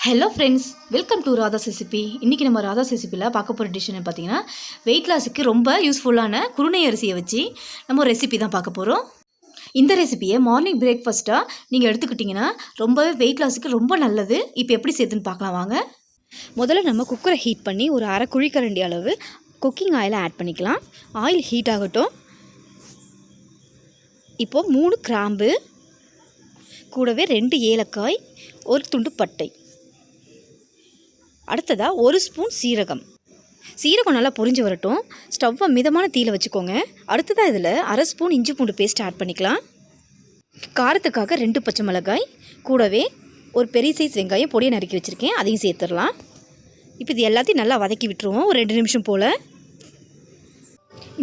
Hello friends, welcome to Radha's recipe. இன்றைக்கி நம்ம ராதாஸ் ரெசிபியில் பார்க்க போகிற டிஷ்ஷுன்னு பார்த்தீங்கன்னா வெயிட் லாஸுக்கு ரொம்ப யூஸ்ஃபுல்லான குருணை அரிசியை வச்சு நம்ம ஒரு ரெசிபி தான் பார்க்க போகிறோம். இந்த ரெசிபியை மார்னிங் பிரேக்ஃபாஸ்ட்டாக நீங்கள் எடுத்துக்கிட்டிங்கன்னா ரொம்பவே வெயிட் லாஸுக்கு ரொம்ப நல்லது. இப்போ எப்படி சேர்த்துன்னு பார்க்கலாம் வாங்க. முதல்ல நம்ம குக்கரை ஹீட் பண்ணி ஒரு அரை குழிக்கரண்டி அளவு குக்கிங் ஆயிலை ஆட் பண்ணிக்கலாம். ஆயில் ஹீட் ஆகட்டும். இப்போது 3 கிராம்பு, கூடவே 2 ஏலக்காய், ஒரு துண்டு பட்டை, அடுத்ததாக 1 ஸ்பூன் சீரகம் நல்லா பொரிஞ்சு வரட்டும். ஸ்டவ்வை மிதமான தீயில் வச்சுக்கோங்க. அடுத்ததாக இதில் அரை ஸ்பூன் இஞ்சி பூண்டு பேஸ்ட் ஆட் பண்ணிக்கலாம். காரத்துக்காக 2 பச்சை மிளகாய், கூடவே ஒரு பெரிய சைஸ் வெங்காயம் பொடியை நறுக்கி வச்சுருக்கேன், அதையும் சேர்த்துடலாம். இப்போ இது எல்லாத்தையும் நல்லா வதக்கி விட்டுருவோம் ஒரு 2 நிமிஷம் போல்.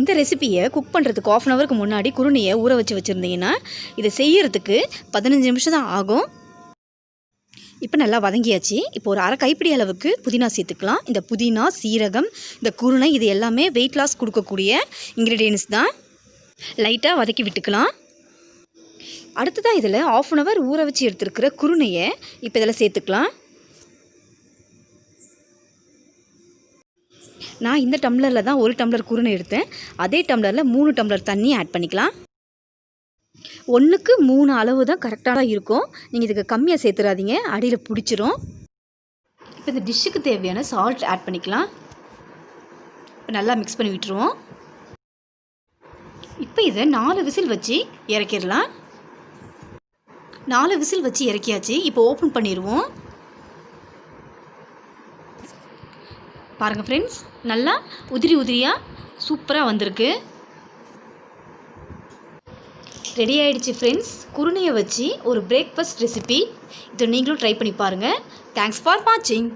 இந்த ரெசிப்பியை குக் பண்ணுறதுக்கு 1/2 ஹவருக்கு முன்னாடி குருணையை ஊற வச்சுருந்தீங்கன்னா இதை செய்யறதுக்கு 15 நிமிஷம் தான் ஆகும். இப்போ நல்லா வதங்கியாச்சு. இப்போ ஒரு அரை கைப்பிடி அளவுக்கு புதினா சேர்த்துக்கலாம். இந்த புதினா, சீரகம், இந்த குருணை இது எல்லாமே வெயிட் லாஸ் கொடுக்கக்கூடிய இன்க்ரீடியன்ஸ் தான். லைட்டாக வதக்கி விட்டுக்கலாம். அடுத்ததாக இதில் 1/2 ஹவர் ஊற வச்சு எடுத்துருக்கிற குருணையை இப்போ இதில் சேர்த்துக்கலாம். நான் இந்த டம்ளரில் தான் 1 டம்ளர் குருணை எடுத்தேன். அதே டம்ளரில் 3 டம்ளர் தண்ணி ஆட் பண்ணிக்கலாம். 1க்கு 3 அளவு தான் கரெக்டாக தான் இருக்கும். நீங்கள் இதுக்கு கம்மியாக சேர்த்துறாதீங்க, அடியில் பிடிச்சிரும். இப்போ இந்த டிஷ்ஷுக்கு தேவையான சால்ட் ஆட் பண்ணிக்கலாம். இப்போ நல்லா மிக்ஸ் பண்ணி விட்டுருவோம். இப்போ இதை 4 விசில் வச்சு இறக்கிடலாம். 4 விசில் வச்சு இறக்கியாச்சு. இப்போ ஓப்பன் பண்ணிடுவோம். பாருங்கள் ஃப்ரெண்ட்ஸ், நல்லா உதிரியாக சூப்பராக வந்திருக்கு. ரெடி ஆகிடுச்சு ஃப்ரெண்ட்ஸ், குருணையை வச்சு ஒரு பிரேக்ஃபாஸ்ட் ரெசிபி. இதை நீங்களும் ட்ரை பண்ணி பாருங்கள். தேங்க்ஸ் ஃபார் வாட்சிங்.